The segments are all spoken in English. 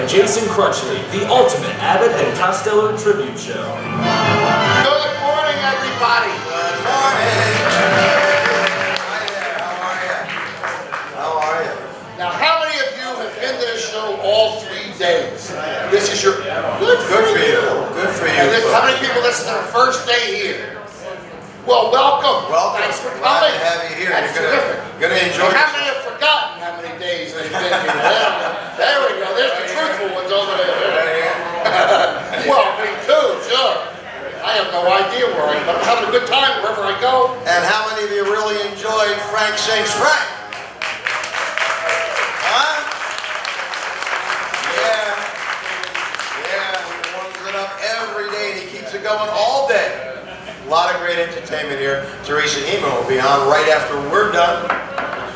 and Jason Crutchley, the ultimate Abbott and Costello tribute show. Good morning, everybody. Good morning. Hi there. How are you? How are you? Now, how many of you have been to the show all 3 days? This is your good for you. Good for you. And how many people listen to the first day here? Well, welcome. Welcome. Thanks for Glad coming. to have you here. That's terrific. You're gonna enjoy And how yourself. many have forgotten how many days they've been here? There we go. There's the truthful ones over there. Well, me too, sure. I have no idea where I am, but I'm having a good time wherever I go. And how many of you really enjoyed Frank Sings Frank? Huh? Yeah, he warms it up every day and he keeps it going all day. A lot of great entertainment here. Teresa Eman will be on right after we're done.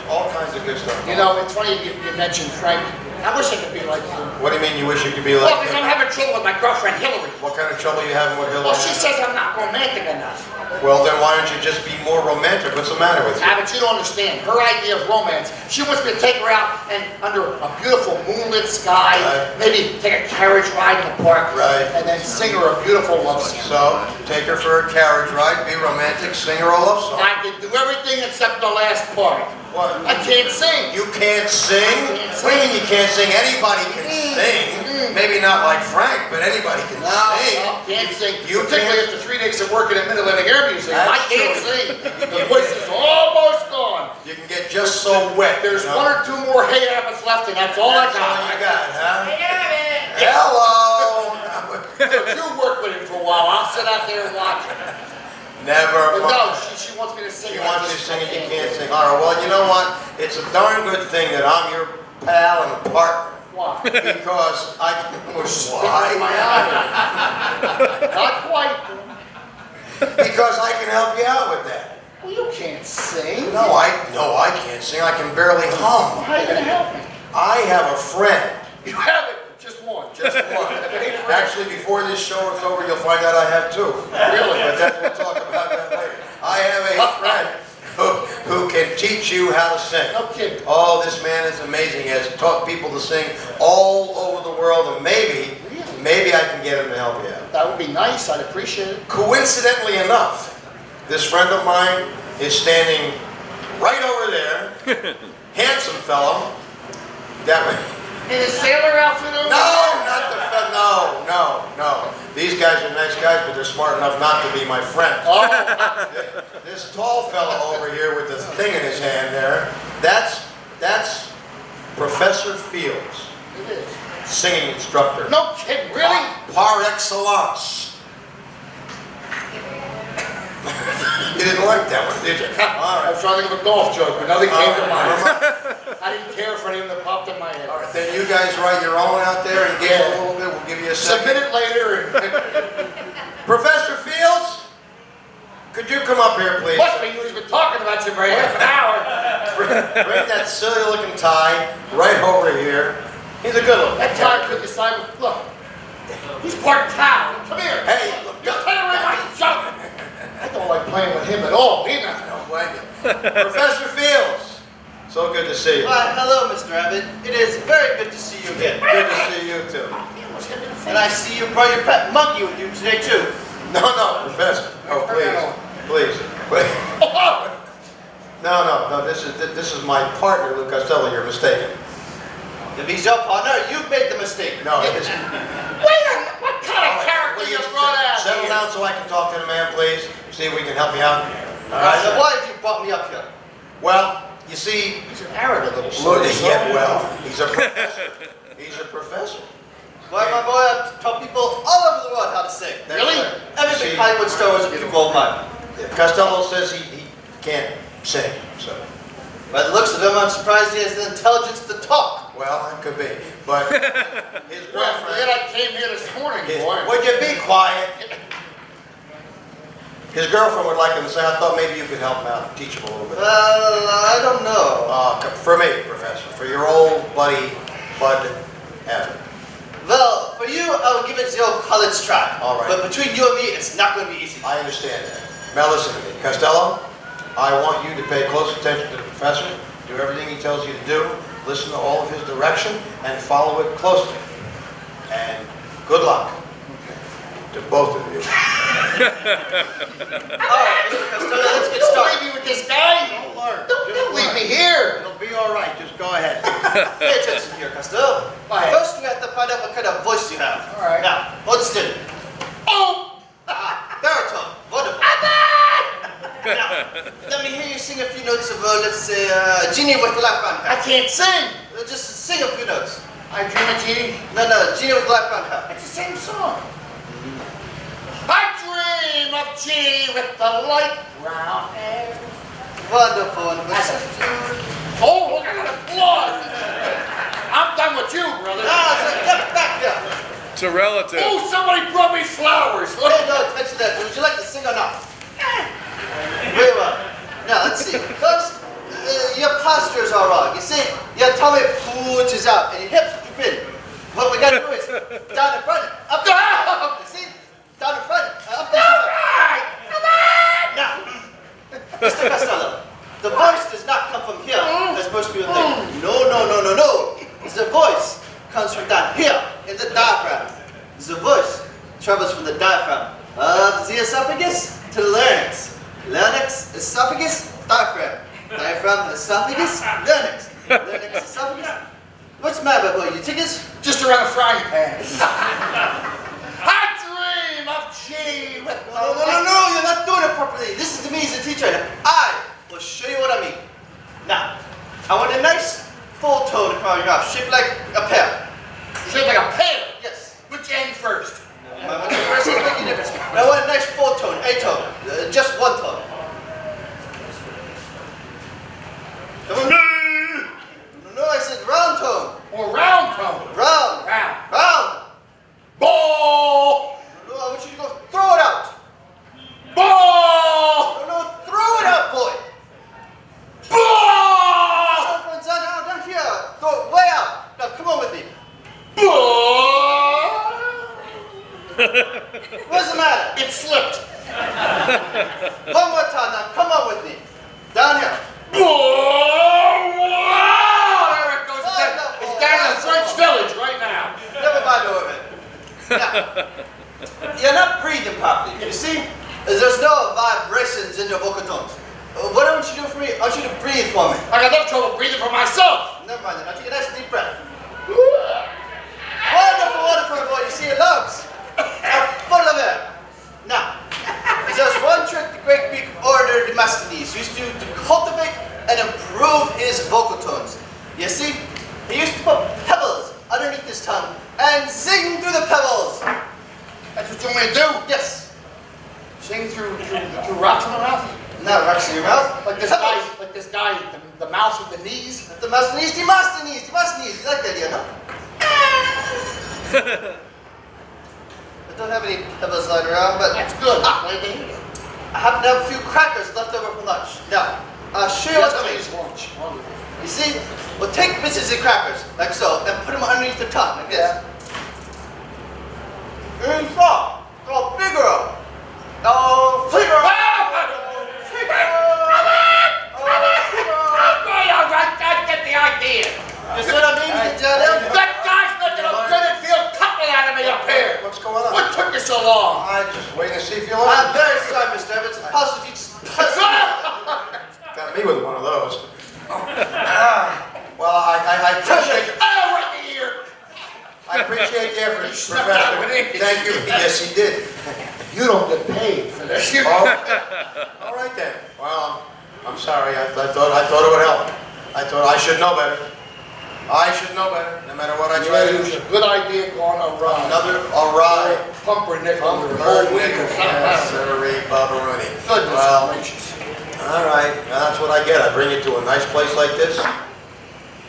All kinds of good stuff. You know, it's funny you mentioned Frank. I wish I could be like him. What do you mean you wish you could be like Well, because I'm having trouble with my girlfriend Hillary. What kind of trouble you having with Hillary? Well, she says I'm not romantic enough. Well, then why don't you just be more romantic? What's the matter with you? But you don't understand. Her idea of romance, she wants me to take her out and under a beautiful moonlit sky, maybe take a carriage ride in the park, and then sing her a beautiful love song. So, take her for a carriage ride, be romantic, sing her a love song. I can do everything except the last part. What? I can't sing. You can't sing? What do you mean you can't sing? Anybody can sing. Maybe not like Frank, but anybody can sing. No, can't sing. You Particularly can't. after 3 days of working at Mid-Atlantic Air Museum. I That's can't true. sing. The voice is almost gone. You can get just so wet. There's you know? 1 or 2 more Hey Abbots left, and that's all I That's got. all you got, huh? Hey Abbott! Hello! You work with him for a while. I'll sit out there and watch him. Never But mind. no, she wants me to sing. She wants you to sing and you can't sing. All right, well, you know what? It's a darn good thing that I'm your pal and partner. Why? Because I can... Why? My eye. Not quite. Because I can help you out with that. Well, you can't sing. No, I can't sing. I can barely hum. How are you going to help me? I have a friend. You have it. Just one. Just one. Actually, before this show is over, you'll find out I have 2. Really? But we'll talk about that later. I have a friend who can teach you how to sing. No kidding. Oh, this man is amazing. He has taught people to sing all over the world, and maybe I can get him to help you out. That would be nice. I'd appreciate it. Coincidentally enough, this friend of mine is standing right over there. Handsome fellow. In a sailor outfit over No. These guys are nice guys, but they're smart enough not to be my friend. Oh. This tall fellow over here with the thing in his hand there, that's Professor Fields, It is. singing instructor. No kidding. Really? Par excellence. You didn't like that one, did you? All I right. was trying to think of a golf joke, but nothing came to mind. Never mind. I didn't care for anything that popped in my head. All right, then you guys write your own out there and give it a little bit. We'll give you a second. Submit it later. Professor Fields, could you come up here, please? Must be he's been talking about you for half an hour. Bring that silly-looking tie right over here. He's a good looking That guy. time could decide. Look, he's part town. Come here. Hey, look, You're tearing my junk. I don't like playing with him at all either. don't blame you. Professor Fields, so good to see you. Why, hello, Mr. Abbott. It is very good to see you again. Good to see you too. And I see you brought your pet monkey with you today, too. No, Professor. Oh, please. No. This is my partner, Lou Costello. You're mistaken. If he's your partner, you've made the mistake. No, it isn't. Wait a minute. What kind of character you brought out Settle here? down so I can talk to the man, please. See if we can help you out. All Right, so right. why did you brought me up here? Well, you see, He's an arrogant little look, son. yeah, well, he's a professor. He's a professor. Why, my boy, I've taught people all over the world how to sing. That's Really? right. Every See, big Hollywood star was a pupil of mine. Costello says he can't sing, so. By the looks of him, I'm surprised he has the intelligence to talk. Well, it could be, but his Well, forget girlfriend. I came here this morning, boy. Would you be quiet? His girlfriend would like him to say, I thought maybe you could help him out, teach him a little bit. I don't know. For me, Professor, for your old buddy, Bud Abbott. Well, for you, I'll give it the old college try. All right. But between you and me, it's not going to be easy. I understand that. Now listen to me. Costello, I want you to pay close attention to the professor, do everything he tells you to do, listen to all of his direction, and follow it closely. And good luck to both of you. Mr. Costello, let's get Don't started. leave me with this guy. Don't learn. Don't leave me here. It'll be all right. Just go ahead. Pay attention here, Costello. Go ahead. First, we have to find out what kind of voice you have. All right. Now, hold still. Oh! Baritone. Wonderful. Now, let me hear you sing a few notes of, let's say, Genie with the lap round I hat. can't sing. Just sing a few notes. I dream a genie. No, Genie with the lap round hat. It's the same song. I dream of Genie with the light brown hair. Wonderful. And That's it. Oh, look at the blood. I'm done with you, brother. Get back here. It's a relative. Oh, somebody brought me flowers. Look. Pay no attention to that. Would you like to sing or not? Very well. Now, let's see. First, your postures are wrong. You see, your tummy pooches out and your hips droop in. What we gotta do is down in front, up the You see? Down in front, up the Now, Mr. Costello, the voice does not come from here, as most people think. No. The voice comes from down here, in the diaphragm. The voice travels from the diaphragm of the esophagus to the larynx. Larynx, esophagus, diaphragm. Diaphragm, esophagus, larynx. Larynx, esophagus. What's the matter, boy? You tickets? Just around the frying pan. I dream of Genie with the No, you're not doing it properly. Listen to me as a teacher, and I will show you what I mean. Now, I want a nice full tone across your mouth, shaped like a pear. Shaped like a pear. Yes. Which end first? What's the rest doesn't make any difference. Now, I want a nice full tone, A tone, just one tone. Come on. No, I said round tone. Or round tone? Round. Round. Ball. No, I want you to go throw it out. Ball. No, throw it out, boy. Ball. Down here. Throw it way out. Now, come on with me. Ball. What's the matter? It slipped. One more time now. Come on with me. Down here. Ball. There it goes. Wonderful. It's down in the French village right now. Never mind over it. Now, you're not breathing properly. You see? There's no vibrations in your vocal tones. What I want you to do for me, I want you to breathe for me. I got enough trouble breathing for myself. Never mind then. Now take a nice deep breath. Wonderful, boy. You see your lungs are full of air. Now, there's one trick the great Greek orator Demosthenes used to do to cultivate and improve his vocal tones. You see, he used to put pebbles underneath his tongue and sing through the pebbles. That's what you want me to do? Yes. Sing through rocks in my mouth? Not rocks in your mouth. Like this guy, the mouse with the knees? Demosthenes. You like that idea, no? I don't have any pebbles lying around, but That's good. I happen to have a few crackers left over from lunch. Now, I'll show you what I mean. Yesterday's lunch. You see, we'll take pieces of crackers, like so, and put them underneath the tongue, like this. And so, go Figaro. Oh, Figaro. I get the idea. You see what I mean? That guy's making a good and feel cutlet out of me up here. What's going on? What took you so long? I just waiting to see if you I'm learn. very sorry, Mr. Evans. It's possible you just... Got me with one of those. Well, I appreciate Oh, right in the ear. I appreciate the effort, snuck out Professor. with it. Thank you. Yes, he did. You don't get paid for this. All right then. Well, I'm sorry. I thought it would help. I thought I should know better. I should know better, no matter what I try to It was do. a good idea going around. Another awry. Pumpernickel the whole week or Yes, something. sirree, Bubbaroonie. Goodness Well, gracious. all right. Now that's what I get. I bring you to a nice place like this.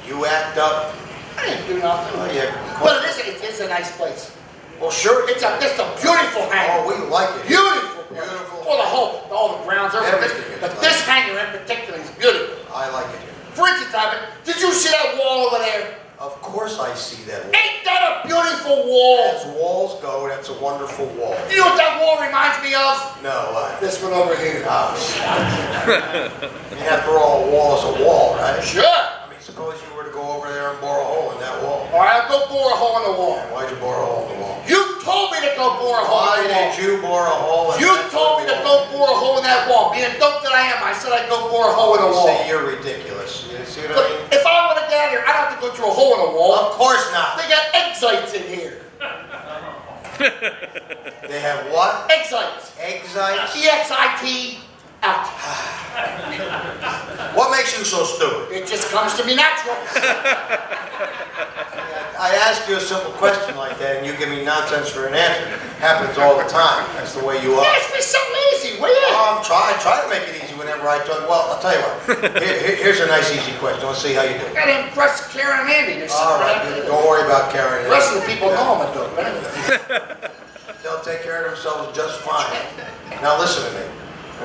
You act up. I didn't do nothing. Oh, yeah. But it's a nice place. Well, sure. It's a beautiful Oh, hangar. we like it. Beautiful. Beautiful. Well, all the grounds, everything. Everything is But nice. this hangar in particular is beautiful. I like it here. For instance, Abbott, did you see that wall over there? Of course I see that wall. Ain't that a beautiful wall? As walls go, that's a wonderful wall. Do you know what that wall reminds me of? No, This one over here. I mean, after all, a wall is a wall, right? Sure. I mean, suppose you were to go over there and bore a hole in that wall. Oh, All right, I'll go bore a hole in the wall. Why'd you bore a hole in the wall? You told me to go bore a hole Why in the wall. did you bore a hole in You told me to go bore a hole in that wall. Being dope that I am, I said I'd go bore a hole in the wall. See, you're ridiculous. You see what I mean? If I want to get out of here, I don't have to go through a hole in the wall. Of course not. They got exites in here. They have what? Exites. Exites? E-X-I-T out. What makes you so stupid? It just comes to me natural. I ask you a simple question like that and you give me nonsense for an answer. Happens all the time. That's the way you are. Ask me something easy, will you? I'm try to make it easy whenever I talk. Well, I'll tell you what. Here's a nice easy question. Let's see how you do. I gotta impress Karen and Andy. All right, don't worry about Karen. The rest of the people know I'm a dope. Anyway. They'll take care of themselves just fine. Now listen to me.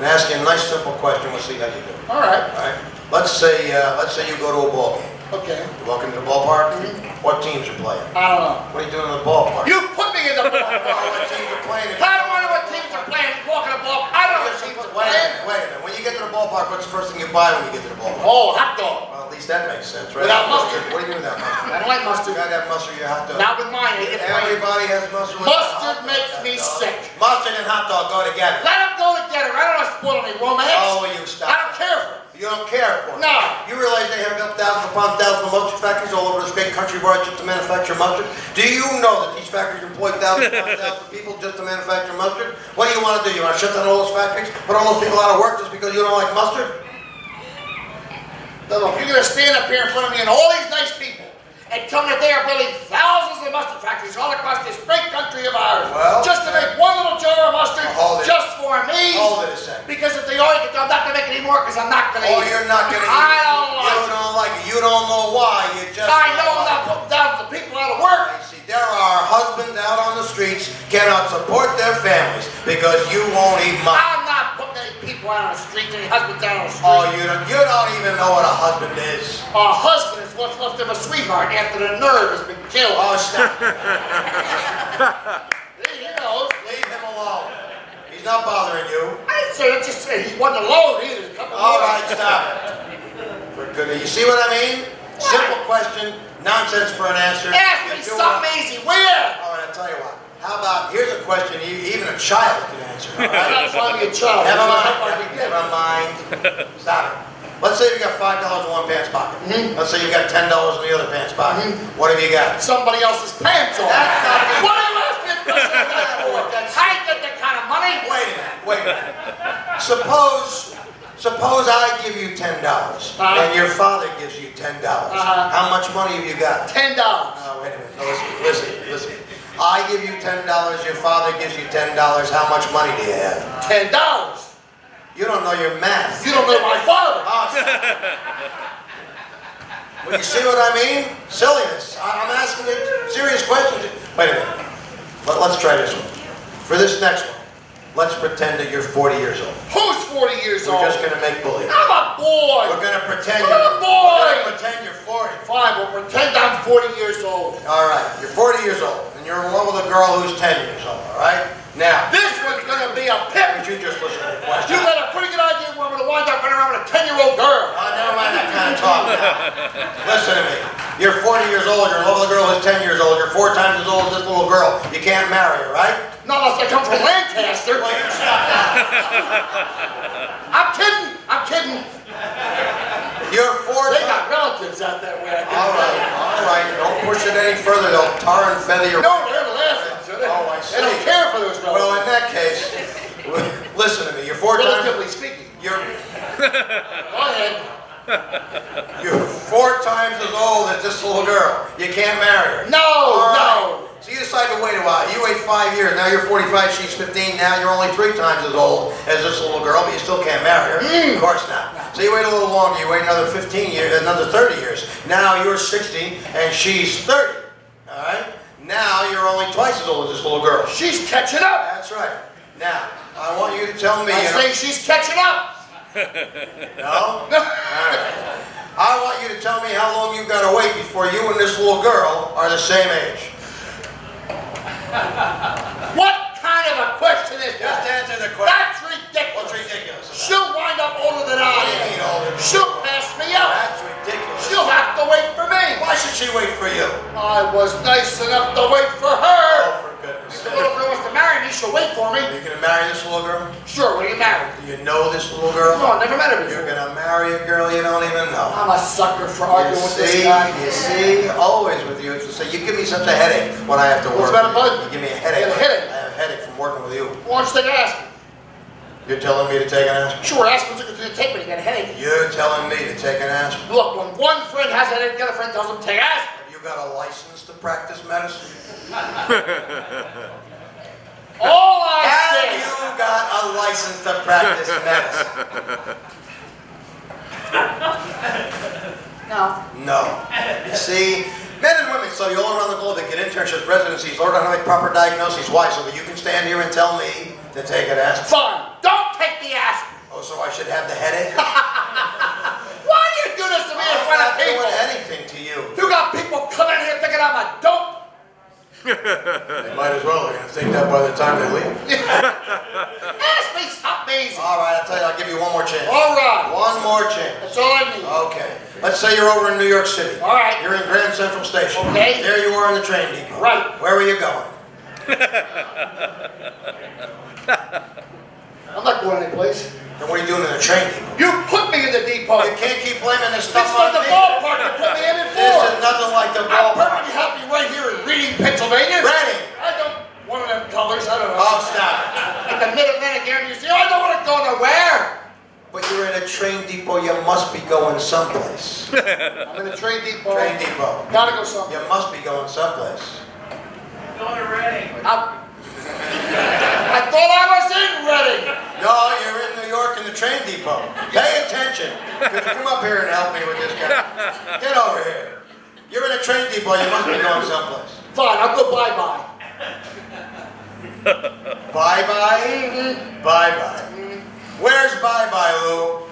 I'm gonna ask you a nice simple question. We'll see how you do. All right. All right. Let's say you go to a ball game. Okay. You walk into the ballpark. What teams are playing? I don't know. What are you doing in the ballpark? You put me in the ballpark. What teams are playing? I don't know what teams are playing. Walking the ball. I don't know what teams are Wait a playing. minute, wait a minute. When you get to the ballpark, what's the first thing you buy when you get to the ballpark? Oh, hot dog. Well, at least that makes sense, right? Without mustard. What do you mean without mustard? I don't like You mustard. gotta have mustard in your hot dog. Not with mine. They get plain. Everybody has mustard. with Mustard their hot dog. makes me sick. Mustard and hot dog go together. Let them go together. I don't want to spoil any romance. Oh, will you stop? I don't care for it. You don't care for it. No. You realize they have built thousands upon thousands of mustard factories all over this great country where just to manufacture mustard? Do you know that these factories employ thousands upon thousands of people just to manufacture mustard? What do you want to do? You want to shut down all those factories? Put all those people out of work just because you don't like mustard? Now, look, you're going to stand up here in front of me and all these nice people and tell me that they are building thousands of mustard factories all across this great country of ours Well, just to make one little jar of mustard hold it. just for me. Hold it a second. Because if they are, I'm not going to make any more because I'm not going to Oh, eat. you're not going to eat I it. don't like You it. don't like it. You don't know why. You just I don't know I'm like not it. putting thousands of people out of work. You see, there are husbands out on the streets cannot support their families because you won't eat mustard. I'm not putting any people out on the streets, any husbands out on the street. Oh, you don't even know what a husband is. A husband is what's left of a sweetheart after the nerve has been killed. Oh, stop. He knows. Leave him alone. He's not bothering you. I didn't say it, just say he wasn't alone either. A couple All more. right, stop it. For goodness, you see what I mean? Simple question, nonsense for an answer. Ask me You do something what- easy. Where? All right, I'll tell you what. How about, here's a question even a child can answer, all I'm right? not finding a child. Never This is how far we mind, get. never mind. Stop it. Let's say you got $5 in one pants pocket. Let's say you got $10 in the other pants pocket. What have you got? Somebody else's pants on. That's not good. What are you asking me a question like that for? That's- I ain't got that kind of money. Wait a minute. Suppose I give you $10 and your father gives you $10. How much money have you got? $10. Oh, wait a minute. No, listen. I give you $10, your father gives you $10. How much money do you have? $10. You don't know your math. You don't know my father. Well, you see what I mean? Silliness. I'm asking you serious questions. Wait a minute. Let's try this one. For this next one, let's pretend that you're 40 years old. Who's 40 years We're old? just going to make believe. I'm a boy. We're going to pretend I'm a boy. We're going to pretend you're 40. Fine, we'll pretend I'm 40 years old. All right, you're 40 years old, and you're in love with a girl who's 10 years old, all right? Now, This one's gonna be a pip. would you just listen to the You question? got a pretty good idea where I'm gonna wind up running around with a 10-year-old girl. Never mind that kind of talk now. Listen to me. You're 40 years old, you're in love with a girl who's 10 years old, you're 4 times as old as this little girl. You can't marry her, right? Not unless I come from Lancaster. Well, you stop that. I'm kidding. I'm kidding. You're 4 They times. got relatives out that way. All right. Don't push it any further. They'll tar and feather your... No, they're laughing. So they, Oh, I see. they don't care for those relatives. Well, in that case, listen to me. You're 4 times... Relatively speaking. You're... Go ahead. You're 4 times as old as this little girl. You can't marry her. No, All right. no. So you decide to wait a while. You wait 5 years. Now you're 45, she's 15. Now you're only 3 times as old as this little girl, but you still can't marry her. Of course not. So you wait a little longer. You wait another 15 years, another 30 years. Now you're 60 and she's 30. All right? Now you're only twice as old as this little girl. She's catching up. That's right. Now, I want you to tell me... I say she's catching up. No? All right. I want you to tell me how long you've got to wait before you and this little girl are the same age. What kind of a question is Just that? answer the question. That's ridiculous. What's ridiculous about it? She'll wind up older than I What do you am. mean older? She'll pass me up. That's ridiculous. She'll have to wait for me. Why should she wait for you? Oh, I was nice enough to wait for her. Oh, for goodness If sake. the little girl wants to marry me, she'll wait for me. Are you gonna marry this little girl? Sure, when you marry. Do you know this little girl? No, I never met her You're before. gonna marry a girl you don't even know. I'm a sucker for arguing with this guy. You see, always with you. It's say you give me such a headache when I have to work. What's the matter, bud? You give me a headache. You got a headache? I have a headache from working with you. Why don't you take an aspirin? You're telling me to take an aspirin? Sure, aspirin's a good thing to take when you get a headache. You're telling me to take an aspirin? Look, when one friend has a headache, the other friend tells him take aspirin. Have you got a license to practice medicine? All I Have say. you got a license to practice medicine? No. No. You see, men and women study all around the globe. They get internships, residencies, learn how to make proper diagnoses. Why? So that you can stand here and tell me to take an aspirin. Fine. Don't take the aspirin. Oh, so I should have the headache? Why do you do this to me in front of I'm not people? doing anything to you. You got people coming in here thinking I'm a dope. They might as well. They're going to think that by the time they leave. Ask me something easy. All right, I'll tell you. I'll give you one more chance. All right. One more chance. That's all I need. Okay. Let's say you're over in New York City. All right. You're in Grand Central Station. Okay. There you are in the train depot. Right. Where were you going? I'm not going anyplace. And what are you doing in the train depot? You put me in the depot. You can't keep blaming this It's stuff like on the me. ballpark you put me in it This for. is nothing like the I'm ballpark. perfectly happy right here in Reading, Pennsylvania. Reading. I don't one of them colors. I don't know. Oh, stop it. Like the Mid-Atlantic area, you see, I don't want to go nowhere. But you're in a train depot. You must be going someplace. I'm in a train depot. Train depot. Gotta go somewhere. You must be going someplace. I thought I was in Reading. No, you're in New York in the train depot. Pay attention. Could you come up here and help me with this guy? Get over here. You're in a train depot. You must be going someplace. Fine, I'll go bye-bye. Bye-bye? Bye-bye. Where's bye-bye, Lou?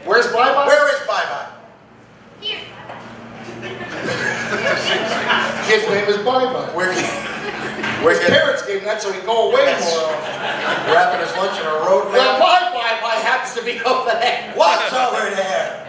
Where's bye-bye? Where is bye-bye? Kid's name is Bye-Bye. We're His parents gave him that so he'd go away Yes. more often. Wrapping his lunch in a road Well, map. my Bye-Bye happens to be over there. What's over there?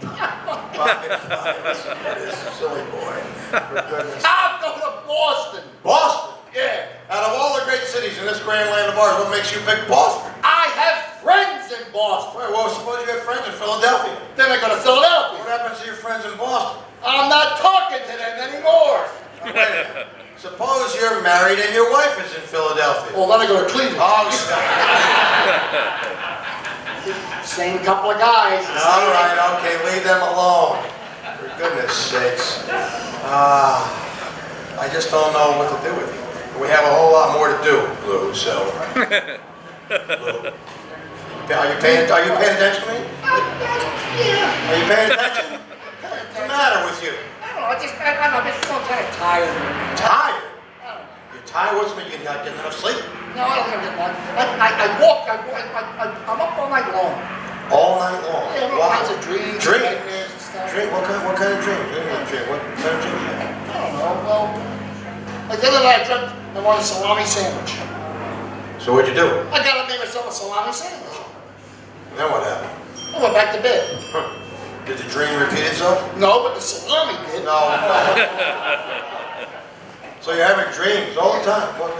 Bye-bye. Listen to this silly boy. For goodness. I'll go to Boston. Boston. Yeah. Out of all the great cities in this grand land of ours, what makes you pick Boston? I have friends in Boston. Well, suppose you have friends in Philadelphia. Then I go to Philadelphia. What happens to your friends in Boston? I'm not talking to them anymore. Now, wait a minute. Suppose you're married and your wife is in Philadelphia. Well, then I go to Cleveland. Oh, stop. Same couple of guys. All right, okay, leave them alone. For goodness sakes. I just don't know what to do with you. We have a whole lot more to do, Lou, so. Lou. Are you paying attention to me? Yeah. Are you paying attention? What's the matter with you? I don't know, I don't know, I'm just feeling kind of tired. Tired? You're tired? What's the matter? You're not getting enough sleep? No, I don't think I'm getting that. I'm up all night long. All night long? Yeah, all Wow. kinds of dreams. Dreams? nightmares and stuff. Dream? What kind of dream? What kind of dream you have? I don't know, well, like the other night I dreamt I wanted a salami sandwich. So what'd you do? I gotta make myself a salami sandwich. And then what happened? I went back to bed. Did the dream repeat itself? No, but the salami did. No. So you're having dreams all the time? What,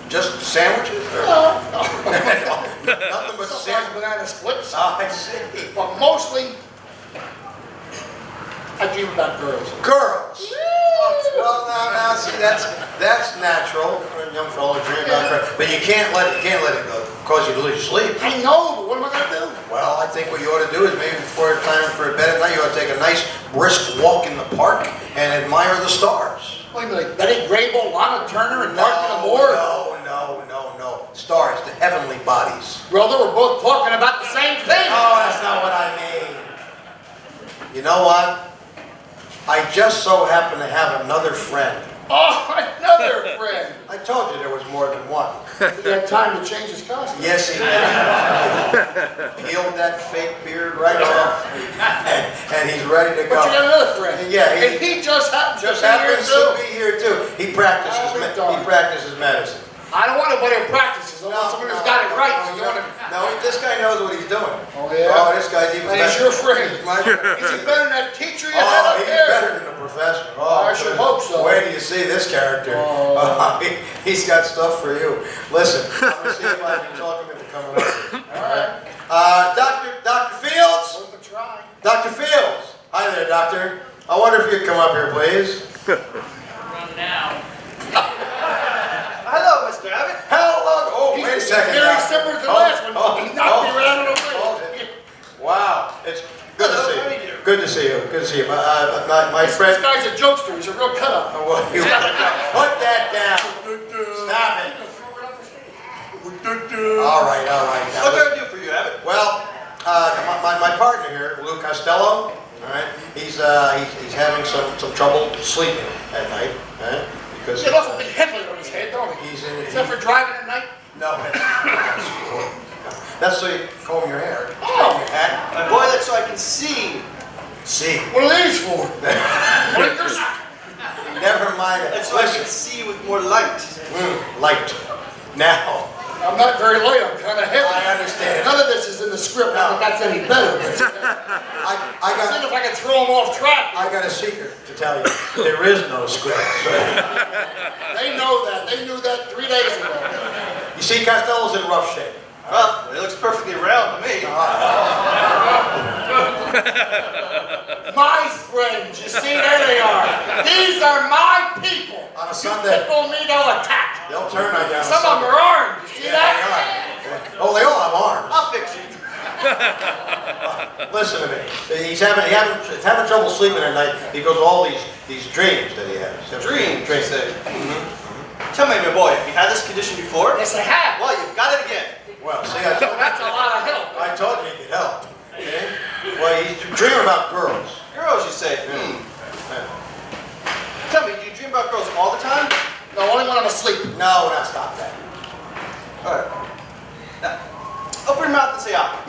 just sandwiches? Or? No. Nothing but Sometimes sandwiches? banana splits. Oh, I see. But mostly, I dream about girls. Girls? Well, now, see, that's natural. For a young fellow dream about girls. But you can't let it go, cause you to lose sleep. I know, but what am I gonna do? Well, I think what you ought to do is maybe before time for bed at night, you ought to take a nice brisk walk in the park and admire the stars. What do you mean, like Betty Grable, Lana Turner, and Martha Moore? No. Stars, the heavenly bodies. Brother, we're both talking about the same thing. Oh, that's not what I mean. You know what? I just so happen to have another friend. Oh, another friend. I told you there was more than one. He had time to change his costume. Yes, he did. Peeled that fake beard right off, and he's ready to go. But you got another friend. Yeah, and he just happens just to happens be here to be here too. He practices Oh, medicine. I don't want nobody who practices So someone who's got it right is doing it. No, this guy knows what he's doing. Oh, yeah? Oh, this guy's even And better. he's your friend. He's my friend. Is he better than that teacher you had Oh, up he's there? better than the professor. Oh, I should hope so. Where do you see this character? Oh. He's got stuff for you. Listen, I'm going to see if I can talk him into coming over. All right. Dr. Fields? Worth a try. Dr. Fields! Hi there, doctor. I wonder if you'd come up here, please. Run now. Hello, Mr. Abbott. Hello! Oh, wait a second. Very doctor. similar to the last one. He knocked me right out of the way. Wow, it's good Hello, to see how are you. you? Good to see you. Good to see you. My friend. This guy's a jokester. He's a real cut-up. Oh, well, put that down. Stop it. All right. Now, What can I do for you, Abbott? well, my partner here, Lou Costello. All right, he's having some trouble sleeping at night, right? Because He has a big headlight on his head, don't he? he's in. Is that for driving at night? No, that's so you comb your hair. Oh. Comb your hat. My boy, that's so I can see. See. What are these for? Blinkers? Never mind it. That's so I can Listen. see with more light. Light. Now, I'm not very light. I'm kind of heavy. I understand. None of this is in the script. Not that that's any better. But I seeing got if I can throw him off track. I got a secret to tell you. There is no script. They know that. They knew that 3 days ago. You see, Costello's in rough shape. Well, it looks perfectly round to me. My friends, you see, there they are. These are my people. On a You Sunday. tickle me, they'll attack. They'll turn on you. on a Some of them Sunday. are armed. You see Yeah, that? they are. Oh, they all have arms. I'll fix you. Listen to me. He's having trouble sleeping at night because of all these dreams that he has. Dreams, you say? Tell me, my boy, have you had this condition before? Yes, I have. Well, you've got it again. Well, see, I told That's a lot of help. you he could help. Okay? Well, he's dreaming about girls. Girls, you say? Tell me, do you dream about girls all the time? No, only when I'm asleep. No, now stop that. All right. Now, open your mouth and say ah.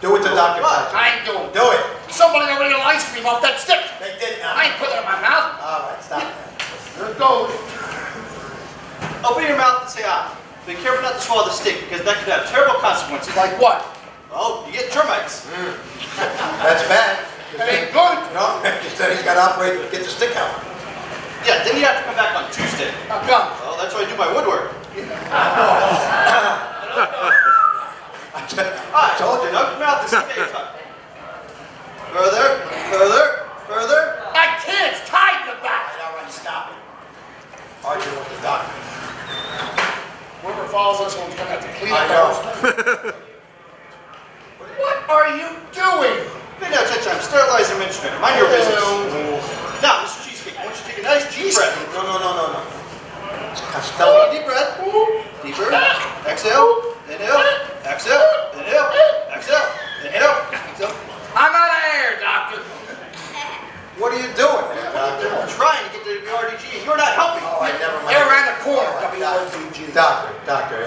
Do it to Dr. What? Crutchley. I ain't doing it. Do it. Somebody already got ice cream off that stick. They did now. I ain't putting it in my mouth. All right, stop that. There it goes. Open your mouth and say ah. Be careful not to swallow the stick because that could have terrible consequences. Like what? Oh, you get termites. That's bad. That ain't good. No, he said he's got to operate to get the stick out. Yeah, then you have to come back on Tuesday. How come? Well, that's why I do my woodwork. I told you. Open your mouth and say tongue. Further, further, further. I can't. It's tied in the back. All right, stop it. Argue with the doctor. Whoever follows this one's gonna have to clean I up. know. What are you doing? Pay no attention, I'm sterilizing your instrument. Mind your business. Now, Mr. Cheesecake, I want you to take a nice deep breath. No. It's Take Costello. a deep breath. Deeper. Exhale. Inhale. Exhale. Inhale. Exhale. Inhale. Exhale. I'm out of air, doctor. What are you doing there, doctor? I'm trying to get to the RDG and you're not helping. All right, never mind. They're around the corner. WRDG. Doctor,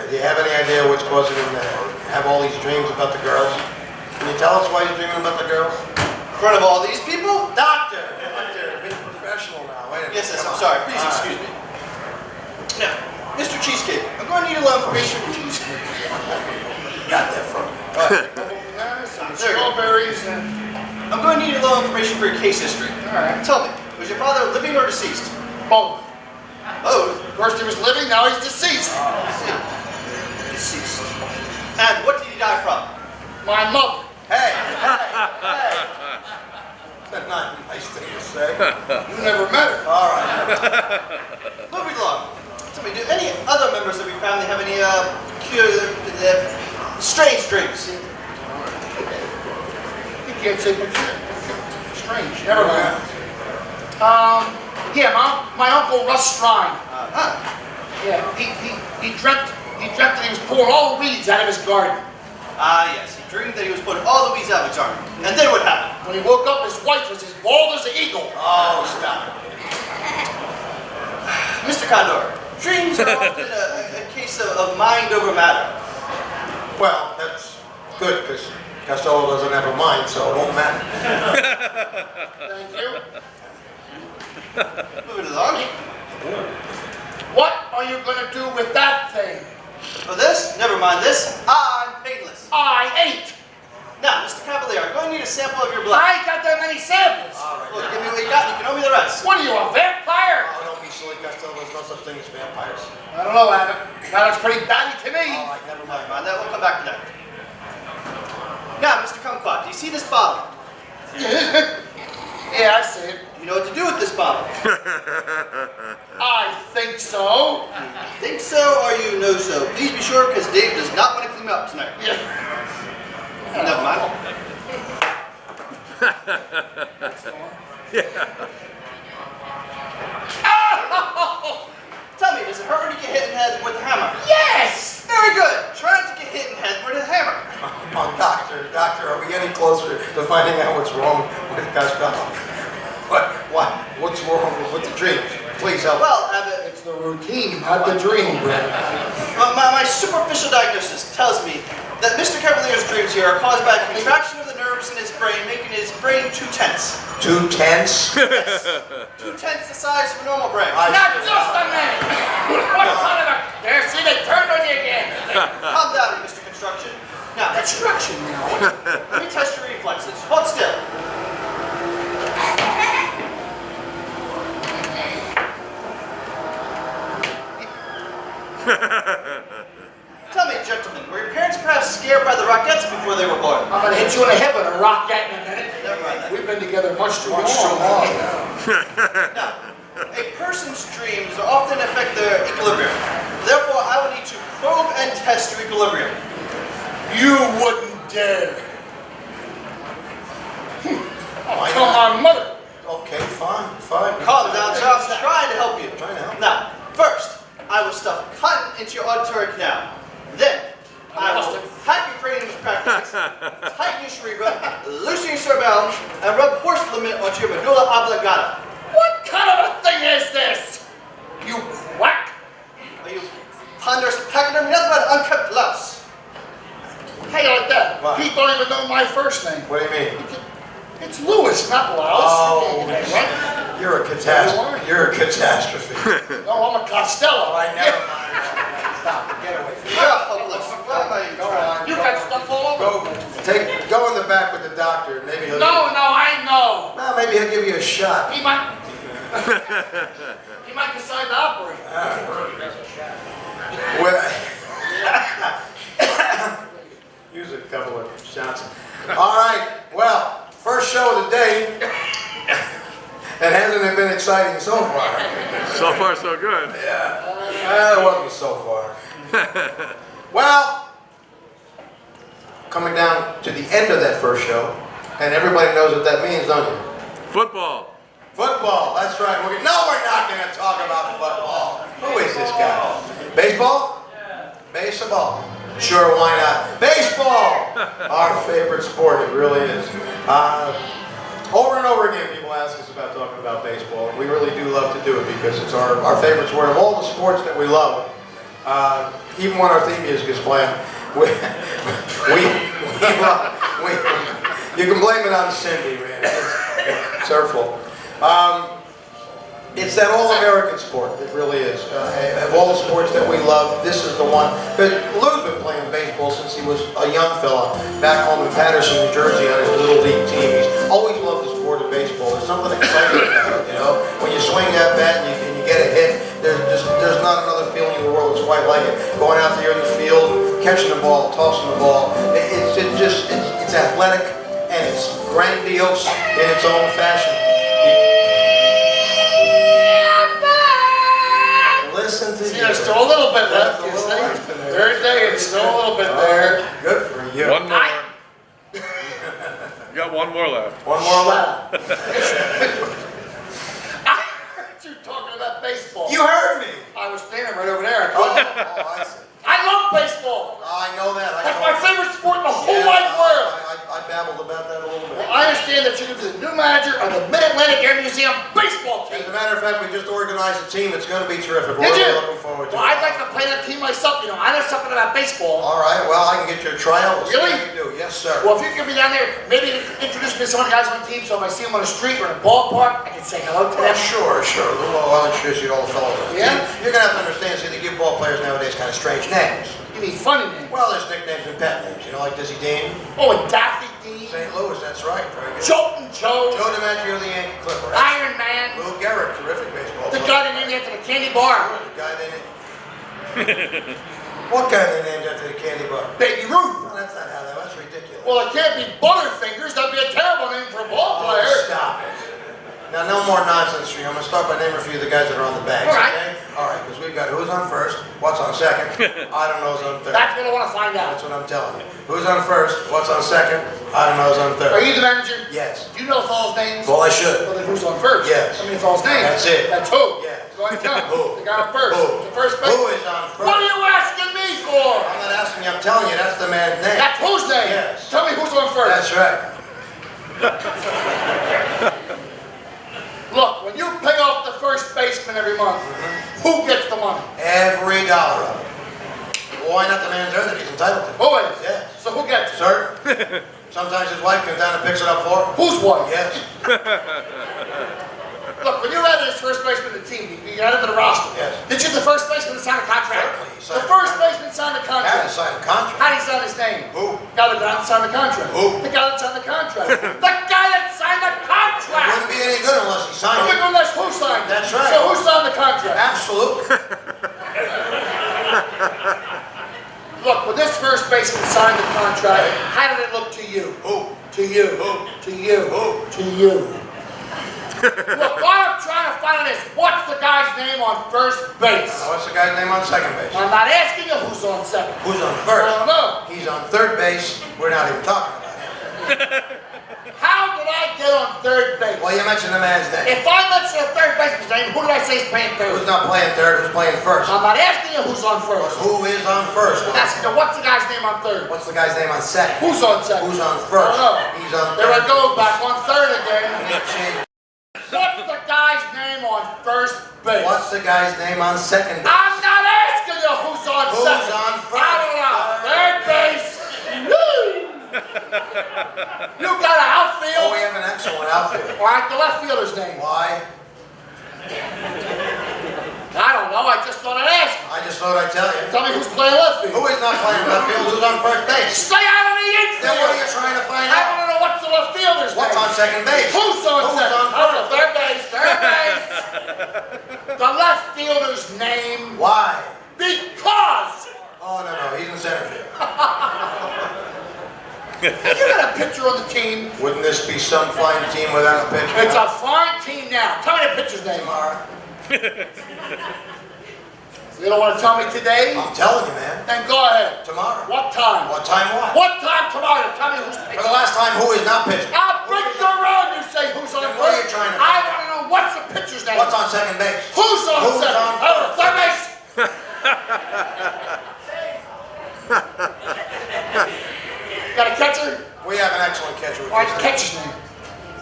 do you have any idea what's causing him to have all these dreams about the girls? Can you tell us why he's dreaming about the girls? In front of all these people? Doctor, be professional now. Wait a minute. Yes, Come I'm on. sorry. Please All right. excuse me. Now, Mr. Cheesecake, I'm going to need a little information. Got that from me. Bananas, some strawberries, and I'm going to need a little information for your case history. all right. Tell me, was your father living or deceased? Both. Both. First he was living, now he's deceased. Deceased. And what did he die from? My mother. Hey. That's not a nice thing to say. You never met her. All right. Moving along. Tell me, do any other members of your family have any strange dreams? You can't say strange. Never mind. Yeah, my uncle Russ Strine. Yeah, he dreamt that he was pulling all the weeds out of his garden. Ah, yes. He dreamed that he was putting all the weeds out of his garden. And then what happened? When he woke up, his wife was as bald as an eagle. Oh, stop it. Mr. Condor, dreams are often a case of mind over matter. Well, that's good because Costello doesn't have a mind, so it won't matter. Thank you. Moving along. What are you going to do with that thing? For this, never mind this, I'm painless. I ain't. Now, Mr. Cavalier, I'm going to need a sample of your blood. I ain't got that many samples. All right. Look, give me what you got, and you can owe me the rest. What are you, a vampire? Oh, don't be silly, Costello. There's no such thing as vampires. I don't know, Abbott. That looks pretty batty to me. All right, never mind. Never mind that, we'll come back to that. Now, Mr. Kumquat, do you see this bottle? Yeah, I see it. Do you know what to do with this bottle? I think so. Think so or you know so? Please be sure, because Dave does not want to clean up tonight. Yeah. Never mind. Tell me, does it hurt when you get hit in the head with a hammer? Yes! Very good. Try not to get hit in the head with a hammer. Oh, doctor, are we getting closer to finding out what's wrong with Costello? What's wrong with the dreams? Please help. Well, Abbott, It's the routine, not the dream, Brad. my superficial diagnosis tells me that Mr. Cavalier's dreams here are caused by a contraction of the nerves in his brain, making his brain too tense. Too tense? Yes. Too tense the size of a normal brain. Not just a man! What kind of a... There, see, they turned on you again. Calm down, Mr. Construction. Now, Construction now. let me test your reflexes. Hold still. Tell me, gentlemen, were your parents perhaps scared by the Rockettes before they were born? I'm gonna hit you in the head with a rocket in a minute. Never mind that. We've been together much too long. Now, a person's dreams often affect their equilibrium. Therefore, I will need to probe and test your equilibrium. You wouldn't dare. Why Tell not? my mother. Okay, fine. Calm down, sir. I'm trying to help you. Trying to help. Now, first, I will stuff cotton into your auditory canal. Then, I will hack your cranium with practice, tighten your cerebrum, loosen your cerebellum, and rub horse lament onto your medulla oblongata. What kind of a thing is this? You quack. Are you ponderous pachyderm? Nothing but an unkept louse. How you like that? What? Pete don't even know my first name. What do you mean? It's Lewis, not Louse. Oh, What? you're a catastrophe. You're a catastrophe. No, I'm a Costello. All right, never mind. Stop. Get away from me. You're hopeless. What am I Go on. You got stuff all over. Go in the back with the doctor. Maybe he'll. No, I know. Well, maybe he'll give you a shot. He might decide to operate. Well, use a couple of shots. All right. Well, first show of the day. It hasn't been exciting so far. So far, so good. Yeah. It wasn't so far. Well, coming down to the end of that first show, and everybody knows what that means, don't you? Football. Football, that's right. We're not going to talk about football. Who is this guy? Baseball? Baseball. Sure, why not? Baseball! Our favorite sport, it really is. Over and over again, people ask us about talking about baseball, and we really do love to do it because it's our favorite sport of all the sports that we love. Even when our theme music is playing, you can blame it on Cindy, man. It's her fault. It's that all-American sport. It really is. Of all the sports that we love, this is the one. But Lou's been playing baseball since he was a young fella back home in Patterson, New Jersey, on his little league team. He's always loved the sport of baseball. There's something exciting about it, you know. When you swing that bat and you get a hit, there's not another feeling in the world that's quite like it. Going out there in the field, catching the ball, tossing the ball. It's athletic and it's grandiose in its own fashion. Listen to See, you. there's still a little bit left. You see? Third day, it's still a little bit there. Good for you. One more. You got one more left. One more lap. I heard you talking about baseball. You heard me. I was standing right over there. Oh, I see. I love baseball. I know that. That's my favorite sport in the whole wide world. I babbled about that a little bit. Well, I understand that you're the new manager of the Mid-Atlantic Air Museum baseball team. a matter of fact, we just organized a team. It's going to be terrific. We're Did you? really looking forward to Well, it. I'd like to play that team myself. You know, I know something about baseball. All right, well, I can get you a tryout. We'll see Really? what you do. Yes, sir. Well, if you could be down there, maybe introduce me to some of the guys on the team so if I see them on the street or in a ballpark, I can say hello to Well, them. sure. Well, I'll introduce you to all the fellows on the Yeah? team. You're going to have to understand, see, they give ball players nowadays kind of strange names. You mean funny names? Well, there's nicknames and pet names, you know, like Dizzy Dean. Oh, and Daffy D. St. Louis, that's right. Very good. Joltin' Joe. Joe DiMaggio, the Yankee Clipper. Iron Man. Lou Gehrig, terrific baseball The player. guy they named after the candy bar. The guy they named... What guy they named after the candy bar? Baby Ruth. No, that's not how that. That's ridiculous. Well, it can't be Butterfingers. That'd be a terrible name for a ball Oh, player. stop it. Now, no more nonsense for you. I'm going to start by naming a few of the guys that are on the bags, All right. okay? All right, because we've got who's on first, what's on second, I don't know who's on third. That's what I want to find out. That's what I'm telling you. Who's on first, what's on second, I don't know who's on third. Are you the manager? Yes. Do you know the fellow's names? Well, I should. Well, then who's on first? Yes. I mean, the fellow's name. That's it. That's who? Yes. Go ahead and tell me. Who? The guy on first. Who? The first base. Who is on first? What are you asking me for? I'm not asking you, I'm telling you, that's the man's name. That's whose name? Yes. Tell me who's on first. That's right. Look, when you pay off the first baseman every month, who gets the money? Every dollar of it. Well, why not the man's earned it? He's entitled to it. Who is? Yes. So who gets it? Sir? Sometimes his wife comes down and picks it up for him. Whose wife? Yes. Look, when you added this first baseman to the team, you added to the roster. Yes. Did you the first baseman sign a contract? Certainly, he signed The a first contract. baseman signed a Had to contract. sign a contract. How did he sign his name? Who? Guy that signed the contract. Who? The guy that signed the contract. The guy that signed the It contract! wouldn't be any good unless he signed it. Unless who signed it? That's right. So who signed the contract? Absolutely. Look, when this first baseman signed the contract, how did it look to you? Who? To you. Who? To you. Who? To you. Look, what I'm trying to find out is, what's the guy's name on first base? Now, what's the guy's name on second base? I'm not asking you who's on second. Who's on I first? don't know. He's on third base. We're not even talking about him. How did I get on third base? Well, you mentioned the man's name. If I mention a third baseman's name, who did I say is playing Who's third? not playing third? Who's playing first? I'm not asking you who's on first. Who is on first? I'm asking you, what's the guy's name on third? What's the guy's name on second? Who's on second? Who's on first? I don't know. He's on There I third. go, back on third again. Change. What's the guy's name on first base? What's the guy's name on second base? I'm not asking you who's on Who's second. on first? I don't know. Third base. Woo! You got an outfield? Oh, we have an excellent outfield. All right, the left fielder's name. Why? I don't know. I just thought I'd ask. I just thought I'd tell you. Tell me who's playing left field. Who is not playing left field? Who's on first base? Stay out of the infield. Then what are you trying to find I out? want to know what's the left fielder's What's name. on second base? Who's on Who's second? on I don't know. Third base. Third base. The left fielder's name. Why? Because. Oh, no, he's in center field. You got a pitcher on the team. Wouldn't this be some fine team without a pitcher? It's a fine team now. Tell me the pitcher's name. Tomorrow. You don't want to tell me today? I'm telling you, man. Then go ahead. Tomorrow. What time? What time what? What time tomorrow? Tell me who's For pitching. the last time, who is not pitching? I'll break your road. You say who's on Then what are you first. trying to I find want to know what's the pitcher's name. What's on second base? Who's on Who's second? on I don't know. Third base. Got a catcher? We have an excellent catcher with All right, the this catcher's name.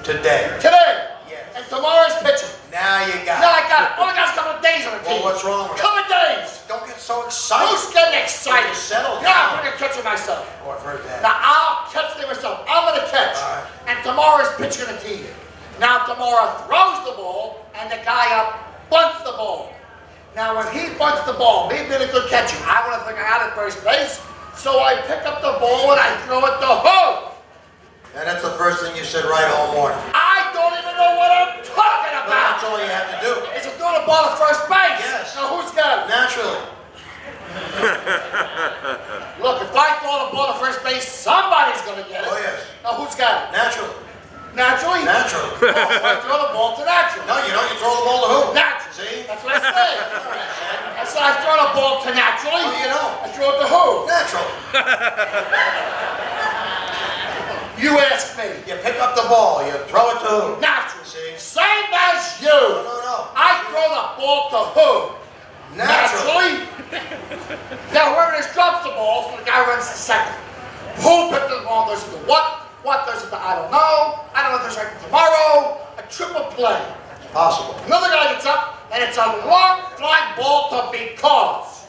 today. Today. Yes. And tomorrow's pitcher. Now you got No, it. I got it. Only got a couple of days on the team. Well, what's wrong with it? Couple of days. Don't get so excited. Who's getting excited? Settle Yeah, I'm down. going to catch it myself. Oh, I've heard that. Now, I'll catch them myself. I'm going to catch. All right. And tomorrow's pitcher going to team. Now, tomorrow throws the ball, and the guy up bunts the ball. Now, when he bunts the ball, me being a good catcher, I want to think I got it first base, so I pick up the ball and I throw it to who? And that's the first thing you said right all morning. I don't even know what I'm talking But that's about. all you have to do. It's a throw the ball to first base. Yes. Now, who's got it? Naturally. Look, if I throw the ball to first base, somebody's going to get it. Oh, yes. Now, who's got it? Naturally. Naturally? Naturally. Oh, so I throw the ball to naturally. No, you don't. You throw the ball to who? Naturally. See? That's what I said. I said I throw the ball to naturally. Oh, you don't. I throw it to who? Naturally. You ask me. You pick up the ball. You throw it to who? Naturally. See? Same as you. No. I throw the ball to who? Naturally. Now whoever just drops the ball, so the guy runs to second. Who picked the ball? Goes to the what? What goes to the I don't know. I don't know if there's like tomorrow. A triple play. Possible. Another guy gets up, and it's a long fly ball to because.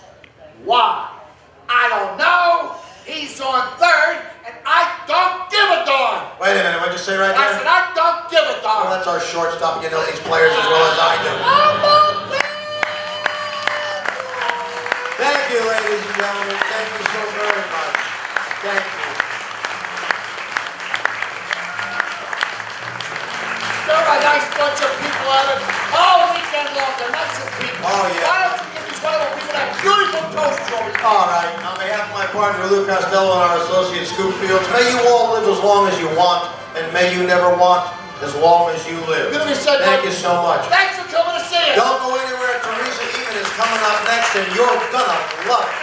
Why? I don't know. He's on third, and I don't give a darn. Wait a minute, what'd you say right I there? said, I don't give a darn. Well, that's our shortstop. You know these players as well as I do. Thank you, ladies and gentlemen. Thank you so very much. Thank you. They're a nice bunch of people out of all weekend long. They're nicest people. Oh, yeah. Why don't you give these wonderful people that beautiful toast, Joey? All right. On behalf of my partner, Lou Costello, and our associate, Scoop Fields, may you all live as long as you want, and may you never want as long as you live. Thank you so much. Thanks for coming to see us. Don't go anywhere. Teresa Eamon is coming up next, and you're gonna love it.